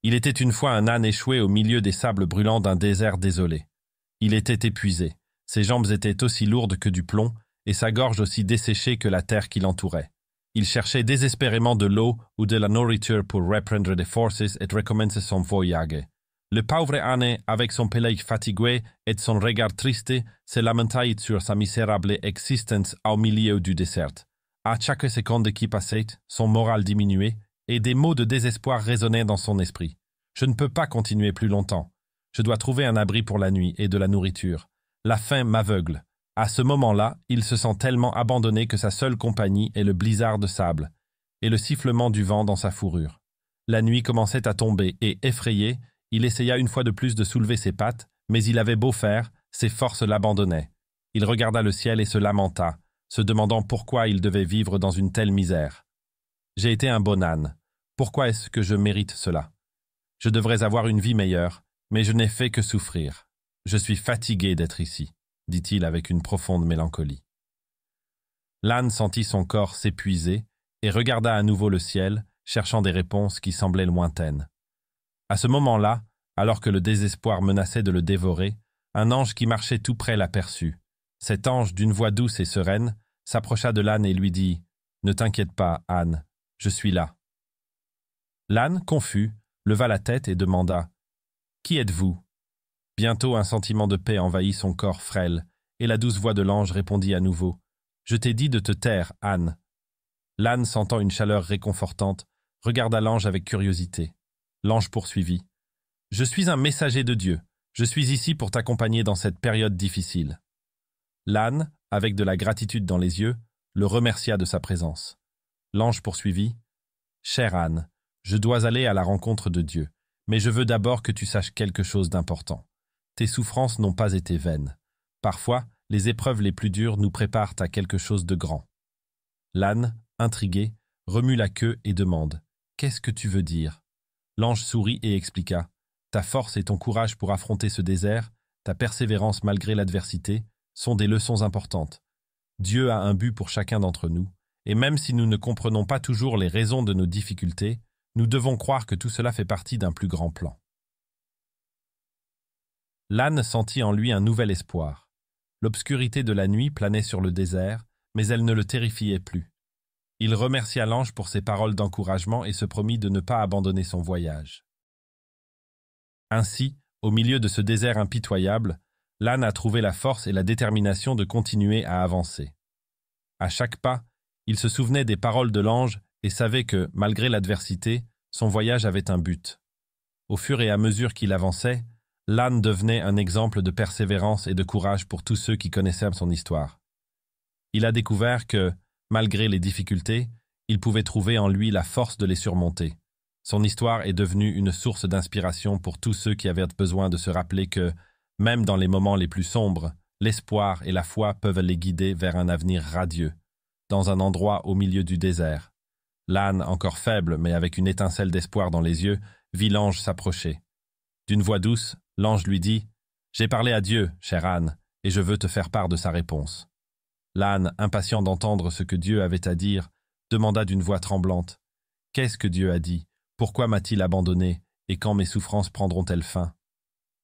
Il était une fois un âne échoué au milieu des sables brûlants d'un désert désolé. Il était épuisé, ses jambes étaient aussi lourdes que du plomb, et sa gorge aussi desséchée que la terre qui l'entourait. Il cherchait désespérément de l'eau ou de la nourriture pour reprendre des forces et recommencer son voyage. Le pauvre âne, avec son pelage fatigué et son regard triste, se lamentait sur sa misérable existence au milieu du désert. À chaque seconde qui passait, son moral diminuait, et des mots de désespoir résonnaient dans son esprit. Je ne peux pas continuer plus longtemps. Je dois trouver un abri pour la nuit et de la nourriture. La faim m'aveugle. À ce moment-là, il se sent tellement abandonné que sa seule compagnie est le blizzard de sable et le sifflement du vent dans sa fourrure. La nuit commençait à tomber et, effrayé, il essaya une fois de plus de soulever ses pattes, mais il avait beau faire, ses forces l'abandonnaient. Il regarda le ciel et se lamenta, se demandant pourquoi il devait vivre dans une telle misère. « J'ai été un bon âne. Pourquoi est-ce que je mérite cela? Je devrais avoir une vie meilleure, mais je n'ai fait que souffrir. Je suis fatigué d'être ici, dit-il avec une profonde mélancolie. L'âne sentit son corps s'épuiser et regarda à nouveau le ciel, cherchant des réponses qui semblaient lointaines. À ce moment-là, alors que le désespoir menaçait de le dévorer, un ange qui marchait tout près l'aperçut. Cet ange, d'une voix douce et sereine, s'approcha de l'âne et lui dit « Ne t'inquiète pas, âne, je suis là. » L'âne, confus, leva la tête et demanda « Qui êtes-vous » Bientôt un sentiment de paix envahit son corps frêle, et la douce voix de l'ange répondit à nouveau « Je t'ai dit de te taire, âne. » L'âne, sentant une chaleur réconfortante, regarda l'ange avec curiosité. L'ange poursuivit « Je suis un messager de Dieu. Je suis ici pour t'accompagner dans cette période difficile. » L'âne, avec de la gratitude dans les yeux, le remercia de sa présence. L'ange poursuivit « Cher âne, je dois aller à la rencontre de Dieu, mais je veux d'abord que tu saches quelque chose d'important. Tes souffrances n'ont pas été vaines. Parfois, les épreuves les plus dures nous préparent à quelque chose de grand. » L'âne, intrigué, remue la queue et demande « Qu'est-ce que tu veux dire ?» L'ange sourit et expliqua « Ta force et ton courage pour affronter ce désert, ta persévérance malgré l'adversité, sont des leçons importantes. Dieu a un but pour chacun d'entre nous, et même si nous ne comprenons pas toujours les raisons de nos difficultés, nous devons croire que tout cela fait partie d'un plus grand plan. » L'âne sentit en lui un nouvel espoir. L'obscurité de la nuit planait sur le désert, mais elle ne le terrifiait plus. Il remercia l'ange pour ses paroles d'encouragement et se promit de ne pas abandonner son voyage. Ainsi, au milieu de ce désert impitoyable, l'âne a trouvé la force et la détermination de continuer à avancer. À chaque pas, il se souvenait des paroles de l'ange et savait que, malgré l'adversité, son voyage avait un but. Au fur et à mesure qu'il avançait, l'âne devenait un exemple de persévérance et de courage pour tous ceux qui connaissaient son histoire. Il a découvert que, malgré les difficultés, il pouvait trouver en lui la force de les surmonter. Son histoire est devenue une source d'inspiration pour tous ceux qui avaient besoin de se rappeler que, même dans les moments les plus sombres, l'espoir et la foi peuvent les guider vers un avenir radieux, dans un endroit au milieu du désert. L'âne, encore faible mais avec une étincelle d'espoir dans les yeux, vit l'ange s'approcher. D'une voix douce, l'ange lui dit « J'ai parlé à Dieu, cher âne, et je veux te faire part de sa réponse. » L'âne, impatient d'entendre ce que Dieu avait à dire, demanda d'une voix tremblante « Qu'est-ce que Dieu a dit? Pourquoi m'a-t-il abandonné? Et quand mes souffrances prendront-elles fin ?»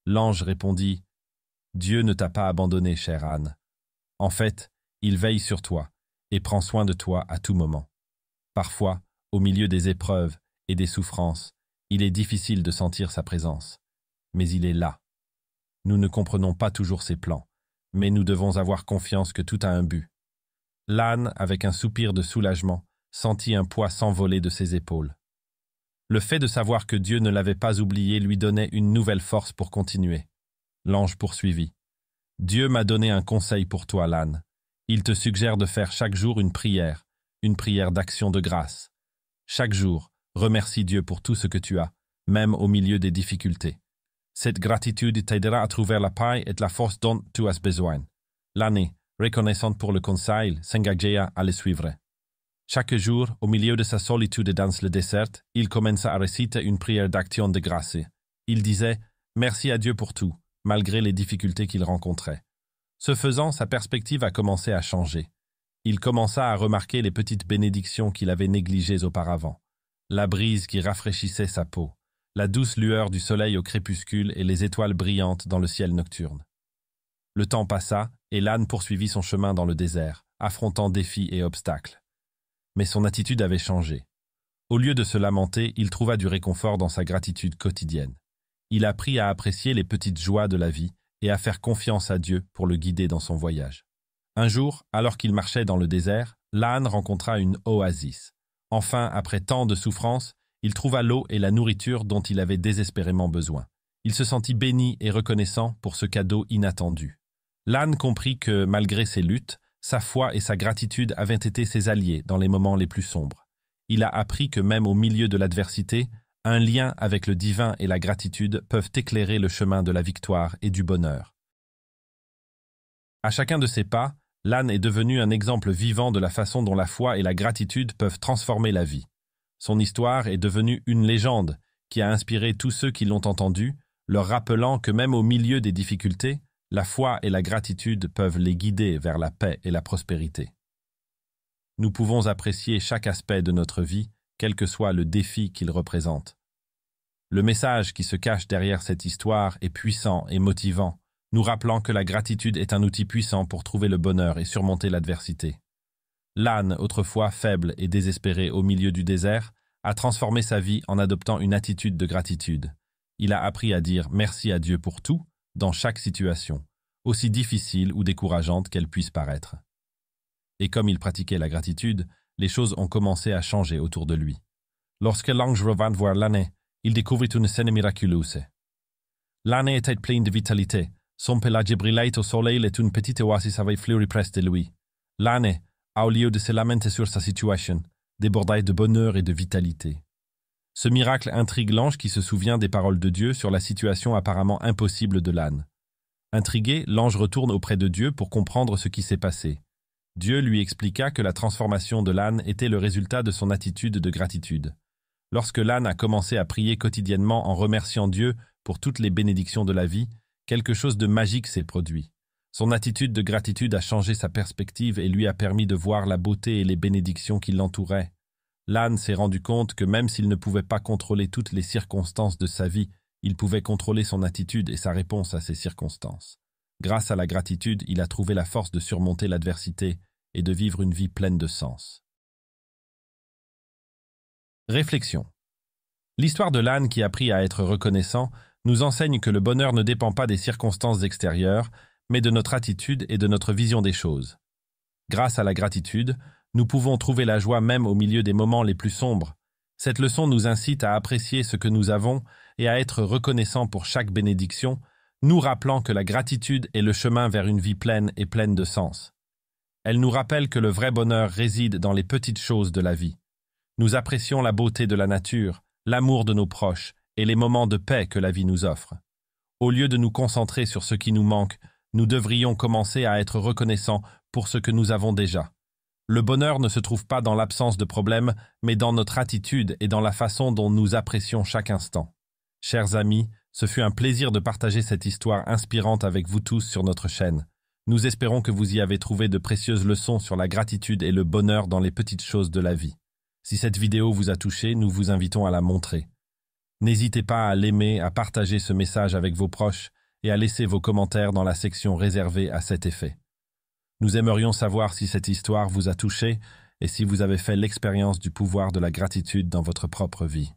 L'ange répondit « Dieu ne t'a pas abandonné, cher âne. En fait, il veille sur toi et prend soin de toi à tout moment. Parfois, au milieu des épreuves et des souffrances, il est difficile de sentir sa présence. Mais il est là. Nous ne comprenons pas toujours ses plans, mais nous devons avoir confiance que tout a un but. » L'âne, avec un soupir de soulagement, sentit un poids s'envoler de ses épaules. Le fait de savoir que Dieu ne l'avait pas oublié lui donnait une nouvelle force pour continuer. L'ange poursuivit. « Dieu m'a donné un conseil pour toi, l'âne. Il te suggère de faire chaque jour une prière d'action de grâce. Chaque jour, remercie Dieu pour tout ce que tu as, même au milieu des difficultés. Cette gratitude t'aidera à trouver la paix et la force dont tu as besoin. » L'âne, reconnaissante pour le conseil, s'engagea à le suivre. Chaque jour, au milieu de sa solitude dans le désert, il commença à réciter une prière d'action de grâce. Il disait « Merci à Dieu pour tout », malgré les difficultés qu'il rencontrait. Ce faisant, sa perspective a commencé à changer. Il commença à remarquer les petites bénédictions qu'il avait négligées auparavant. La brise qui rafraîchissait sa peau, la douce lueur du soleil au crépuscule et les étoiles brillantes dans le ciel nocturne. Le temps passa, et l'âne poursuivit son chemin dans le désert, affrontant défis et obstacles. Mais son attitude avait changé. Au lieu de se lamenter, il trouva du réconfort dans sa gratitude quotidienne. Il apprit à apprécier les petites joies de la vie et à faire confiance à Dieu pour le guider dans son voyage. Un jour, alors qu'il marchait dans le désert, l'âne rencontra une oasis. Enfin, après tant de souffrances, il trouva l'eau et la nourriture dont il avait désespérément besoin. Il se sentit béni et reconnaissant pour ce cadeau inattendu. L'âne comprit que, malgré ses luttes, sa foi et sa gratitude avaient été ses alliés dans les moments les plus sombres. Il a appris que même au milieu de l'adversité, un lien avec le divin et la gratitude peuvent éclairer le chemin de la victoire et du bonheur. À chacun de ses pas, l'âne est devenu un exemple vivant de la façon dont la foi et la gratitude peuvent transformer la vie. Son histoire est devenue une légende qui a inspiré tous ceux qui l'ont entendu, leur rappelant que même au milieu des difficultés, la foi et la gratitude peuvent les guider vers la paix et la prospérité. Nous pouvons apprécier chaque aspect de notre vie, quel que soit le défi qu'il représente. Le message qui se cache derrière cette histoire est puissant et motivant, nous rappelant que la gratitude est un outil puissant pour trouver le bonheur et surmonter l'adversité. L'âne, autrefois faible et désespéré au milieu du désert, a transformé sa vie en adoptant une attitude de gratitude. Il a appris à dire merci à Dieu pour tout, dans chaque situation, aussi difficile ou décourageante qu'elle puisse paraître. Et comme il pratiquait la gratitude, les choses ont commencé à changer autour de lui. Lorsque l'ange revint voir l'âne, il découvrit une scène miraculeuse. L'âne était plein de vitalité. Son pelage brillait au soleil et une petite oasis avait fleuri près de lui. L'âne, au lieu de se lamenter sur sa situation, débordait de bonheur et de vitalité. Ce miracle intrigue l'ange qui se souvient des paroles de Dieu sur la situation apparemment impossible de l'âne. Intrigué, l'ange retourne auprès de Dieu pour comprendre ce qui s'est passé. Dieu lui expliqua que la transformation de l'âne était le résultat de son attitude de gratitude. Lorsque l'âne a commencé à prier quotidiennement en remerciant Dieu pour toutes les bénédictions de la vie, quelque chose de magique s'est produit. Son attitude de gratitude a changé sa perspective et lui a permis de voir la beauté et les bénédictions qui l'entouraient. L'âne s'est rendu compte que même s'il ne pouvait pas contrôler toutes les circonstances de sa vie, il pouvait contrôler son attitude et sa réponse à ces circonstances. Grâce à la gratitude, il a trouvé la force de surmonter l'adversité et de vivre une vie pleine de sens. Réflexion. L'histoire de l'âne qui a appris à être reconnaissant nous enseigne que le bonheur ne dépend pas des circonstances extérieures, mais de notre attitude et de notre vision des choses. Grâce à la gratitude, nous pouvons trouver la joie même au milieu des moments les plus sombres. Cette leçon nous incite à apprécier ce que nous avons et à être reconnaissants pour chaque bénédiction, nous rappelant que la gratitude est le chemin vers une vie pleine et pleine de sens. Elle nous rappelle que le vrai bonheur réside dans les petites choses de la vie. Nous apprécions la beauté de la nature, l'amour de nos proches et les moments de paix que la vie nous offre. Au lieu de nous concentrer sur ce qui nous manque, nous devrions commencer à être reconnaissants pour ce que nous avons déjà. Le bonheur ne se trouve pas dans l'absence de problèmes, mais dans notre attitude et dans la façon dont nous apprécions chaque instant. Chers amis, ce fut un plaisir de partager cette histoire inspirante avec vous tous sur notre chaîne. Nous espérons que vous y avez trouvé de précieuses leçons sur la gratitude et le bonheur dans les petites choses de la vie. Si cette vidéo vous a touché, nous vous invitons à la montrer. N'hésitez pas à l'aimer, à partager ce message avec vos proches et à laisser vos commentaires dans la section réservée à cet effet. Nous aimerions savoir si cette histoire vous a touché et si vous avez fait l'expérience du pouvoir de la gratitude dans votre propre vie.